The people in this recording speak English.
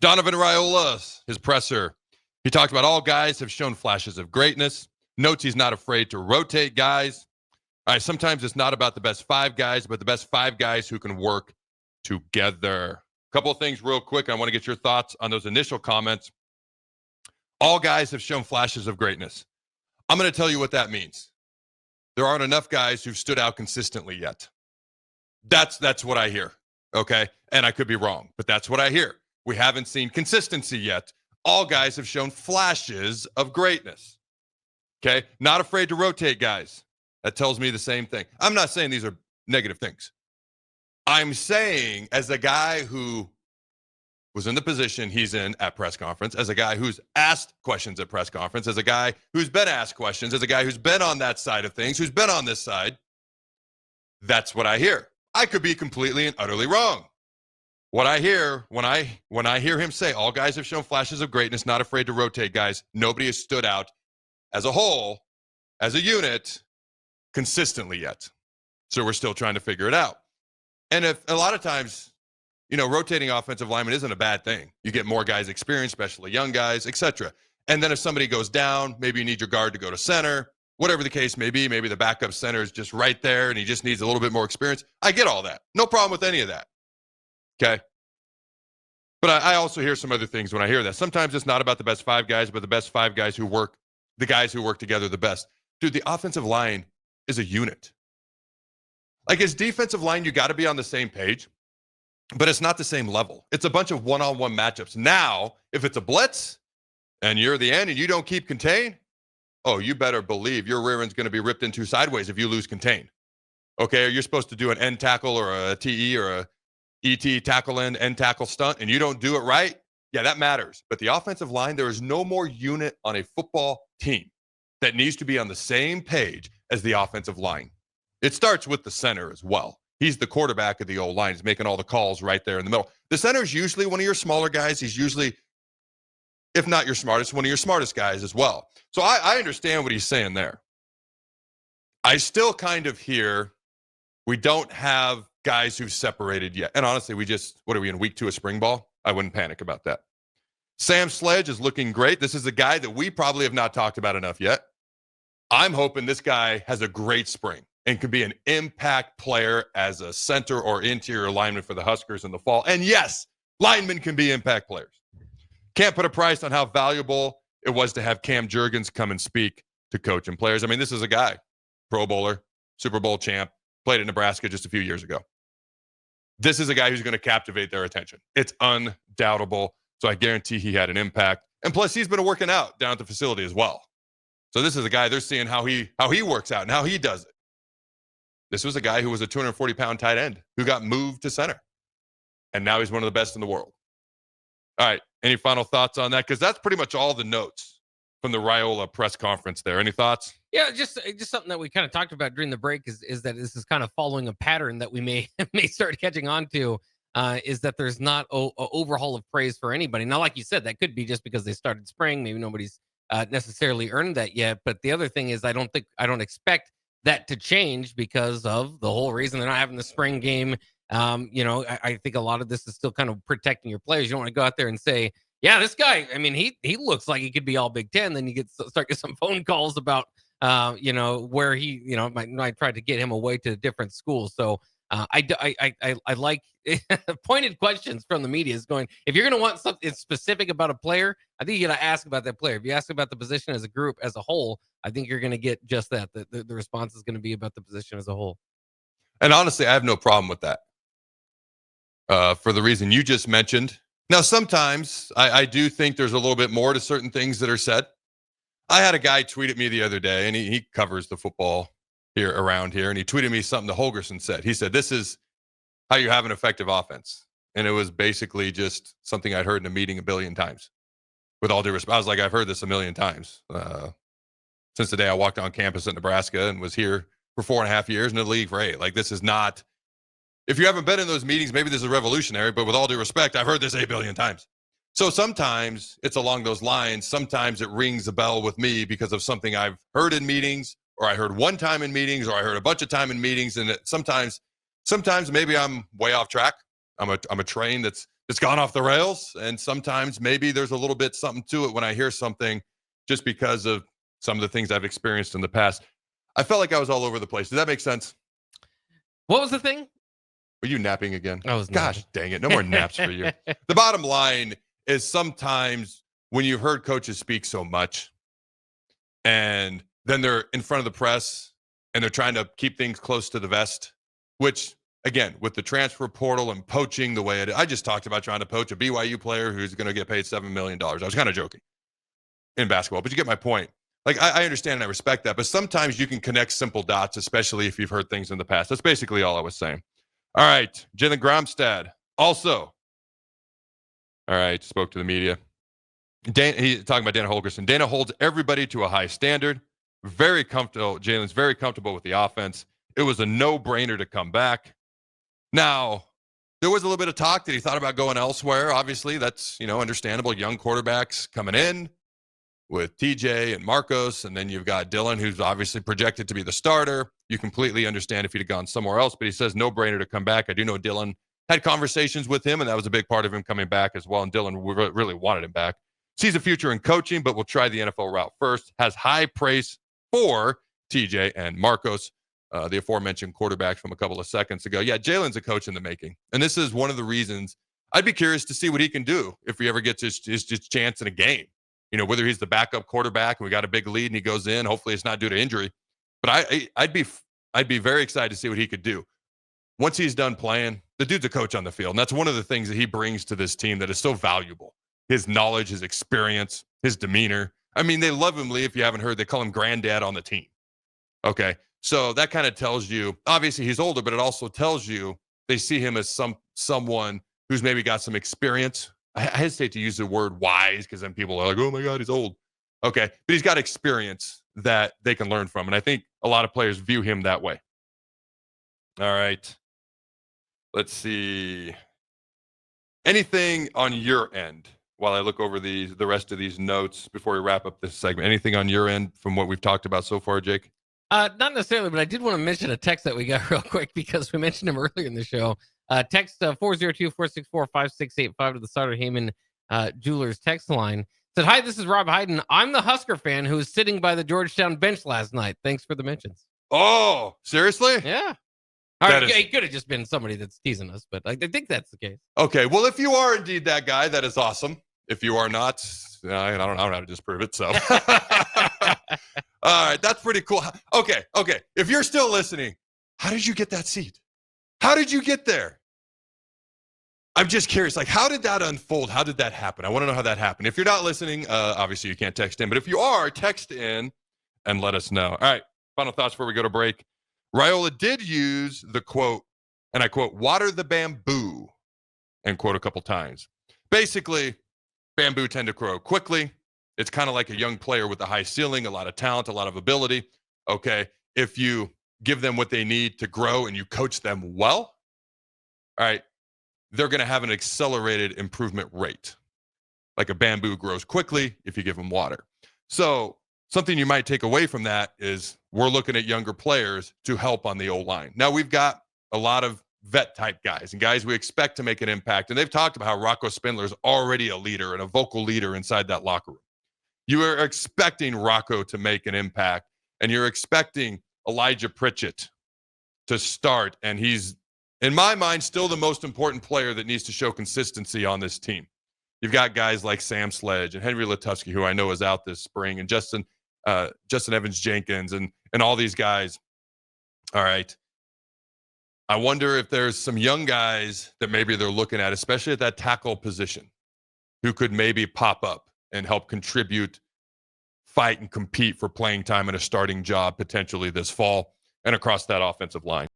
Donovan Ryola, his presser. He talked about all guys have shown flashes of greatness. Notes he's not afraid to rotate guys. All right, sometimes it's not about the best 5 guys, but the best 5 guys who can work together. A couple of things real quick. I want to get your thoughts on those initial comments. All guys have shown flashes of greatness. I'm going to tell you what that means. There aren't enough guys who've stood out consistently yet. That's what I hear, okay? And I could be wrong, but that's what I hear. We haven't seen consistency yet. All guys have shown flashes of greatness, okay? Not afraid to rotate guys. That tells me the same thing. I'm not saying these are negative things. I'm saying, as a guy who was in the position he's in at press conference, as a guy who's asked questions at press conference, as a guy who's been asked questions, as a guy who's been on that side of things, who's been on this side, that's what I hear. I could be completely and utterly wrong. What I hear when I hear him say all guys have shown flashes of greatness, not afraid to rotate guys, nobody has stood out as a whole, as a unit, consistently yet. So we're still trying to figure it out. And if a lot of times, rotating offensive linemen isn't a bad thing. You get more guys experience, especially young guys, etc. And then if somebody goes down, maybe you need your guard to go to center, whatever the case may be. Maybe the backup center is just right there and he just needs a little bit more experience. I get all that. No problem with any of that. Okay? But I also hear some other things when I hear that. Sometimes it's not about the best 5 guys, but the best 5 guys the guys who work together the best. Dude, the offensive line is a unit. Like, as defensive line, you got to be on the same page. But it's not the same level. It's a bunch of one-on-one matchups. Now, if it's a blitz and you're the end and you don't keep contain, oh, you better believe your rear end's going to be ripped into sideways if you lose contain. Okay, you're supposed to do an end tackle or a TE or a ET tackle end tackle stunt, and you don't do it right, yeah, that matters. But the offensive line, there is no more unit on a football team that needs to be on the same page as the offensive line. It starts with the center as well. He's the quarterback of the old line. He's making all the calls right there in the middle. The center is usually one of your smaller guys. He's usually, if not your smartest, one of your smartest guys as well. So I understand what he's saying there. I still kind of hear we don't have guys who've separated yet. And honestly, what are we in week 2 of spring ball? I wouldn't panic about that. Sam Sledge is looking great. This is a guy that we probably have not talked about enough yet. I'm hoping this guy has a great spring and can be an impact player as a center or interior lineman for the Huskers in the fall. And yes, linemen can be impact players. Can't put a price on how valuable it was to have Cam Jurgens come and speak to coach and players. I mean, this is a guy, Pro Bowler, Super Bowl champ, played at Nebraska just a few years ago. This is a guy who's going to captivate their attention. It's undoubtable. So I guarantee he had an impact. And plus, he's been working out down at the facility as well. So this is a guy, they're seeing how he works out and how he does it. This was a guy who was a 240-pound tight end who got moved to center. And now he's one of the best in the world. All right. Any final thoughts on that? Because that's pretty much all the notes from the Ryola press conference there. Any thoughts? Yeah, just something that we kind of talked about during the break is that this is kind of following a pattern that we may start catching on to, is that there's not an overhaul of praise for anybody. Now, like you said, that could be just because they started spring. Maybe nobody's necessarily earned that yet. But the other thing is I don't expect that to change because of the whole reason they're not having the spring game. I think a lot of this is still kind of protecting your players. You don't want to go out there and say, yeah, this guy, I mean, he looks like he could be all Big Ten. Then you start getting some phone calls about, where he, might try to get him away to different schools. So I like pointed questions from the media is going, if you're going to want something specific about a player, I think you got to ask about that player. If you ask about the position as a group, as a whole, I think you're going to get just that. The response is going to be about the position as a whole. And honestly, I have no problem with that. For the reason you just mentioned. Now, sometimes I do think there's a little bit more to certain things that are said. I had a guy tweet at me the other day, and he covers the football around here, and he tweeted me something that Holgerson said. He said, "This is how you have an effective offense." And it was basically just something I'd heard in a meeting a billion times. With all due respect, I was like, I've heard this a million times. Since the day I walked on campus at Nebraska and was here for 4.5 years in the league for 8. Like, this is not, if you haven't been in those meetings, maybe this is revolutionary, but with all due respect, I've heard this 8 billion times. So sometimes it's along those lines. Sometimes it rings a bell with me because of something I've heard in meetings, or I heard one time in meetings, or I heard a bunch of time in meetings. And sometimes maybe I'm way off track. I'm a train that's it's gone off the rails. And sometimes maybe there's a little bit something to it when I hear something just because of some of the things I've experienced in the past. I felt like I was all over the place. Does that make sense? What was the thing? Were you napping again? I was Gosh, dang it. No more naps for you. The bottom line is sometimes when you've heard coaches speak so much and then they're in front of the press and they're trying to keep things close to the vest, which, again, with the transfer portal and poaching the way it is, I just talked about trying to poach a BYU player who's going to get paid $7 million. I was kind of joking in basketball, but you get my point. Like, I understand and I respect that, but sometimes you can connect simple dots, especially if you've heard things in the past. That's basically all I was saying. All right, Jaylen Gromstad also. All right, spoke to the media. He's talking about Dana Holgorsen. Dana holds everybody to a high standard. Very comfortable. Jaylen's very comfortable with the offense. It was a no-brainer to come back. Now, there was a little bit of talk that he thought about going elsewhere. Obviously, that's, understandable. Young quarterbacks coming in with TJ and Marcos, and then you've got Dylan, who's obviously projected to be the starter. You completely understand if he'd have gone somewhere else, but he says no-brainer to come back. I do know Dylan had conversations with him, and that was a big part of him coming back as well, and Dylan really wanted him back. Sees a future in coaching, but will try the NFL route first. Has high praise for TJ and Marcos, the aforementioned quarterbacks from a couple of seconds ago. Yeah, Jaylen's a coach in the making, and this is one of the reasons I'd be curious to see what he can do if he ever gets his chance in a game. Whether he's the backup quarterback and we got a big lead and he goes in, hopefully it's not due to injury. But I'd be very excited to see what he could do. Once he's done playing, the dude's a coach on the field. And that's one of the things that he brings to this team that is so valuable. His knowledge, his experience, his demeanor. I mean, they love him, Lee, if you haven't heard. They call him granddad on the team. Okay, so that kind of tells you, obviously he's older, but it also tells you they see him as someone who's maybe got some experience. I hesitate to use the word wise because then people are like, oh my God, he's old. Okay, but he's got experience that they can learn from. And I think a lot of players view him that way. All right. Let's see. Anything on your end while I look over the rest of these notes before we wrap up this segment? Anything on your end from what we've talked about so far, Jake? Not necessarily, but I did want to mention a text that we got real quick because we mentioned him earlier in the show. Text 402-464-5685 to the Starter Heyman Jewelers text line. Said, hi, this is Rob Hayden. I'm the Husker fan who was sitting by the Georgetown bench last night. Thanks for the mentions. Oh, seriously? Yeah. All right, it could have just been somebody that's teasing us, but I think that's the case. Okay, well, if you are indeed that guy, that is awesome. If you are not, I don't know how to disprove it, so. All right, that's pretty cool. Okay. If you're still listening, how did you get that seat? How did you get there? I'm just curious, like, how did that unfold? How did that happen? I want to know how that happened. If you're not listening, obviously you can't text in, but if you are, text in and let us know. All right, final thoughts before we go to break. Ryola did use the quote, and I quote, water the bamboo, and quote a couple times. Basically, bamboo tend to grow quickly. It's kind of like a young player with a high ceiling, a lot of talent, a lot of ability. Okay, if you give them what they need to grow and you coach them well, all right, they're going to have an accelerated improvement rate. Like a bamboo grows quickly if you give them water. So something you might take away from that is we're looking at younger players to help on the O-line. Now, we've got a lot of vet-type guys and guys we expect to make an impact. And they've talked about how Rocco Spindler is already a leader and a vocal leader inside that locker room. You are expecting Rocco to make an impact, and you're expecting Elijah Pritchett to start. And he's, in my mind, still the most important player that needs to show consistency on this team. You've got guys like Sam Sledge and Henry Latufsky, who I know is out this spring, and Justin Evans-Jenkins and all these guys. All right. I wonder if there's some young guys that maybe they're looking at, especially at that tackle position, who could maybe pop up and help contribute, fight, and compete for playing time and a starting job potentially this fall and across that offensive line.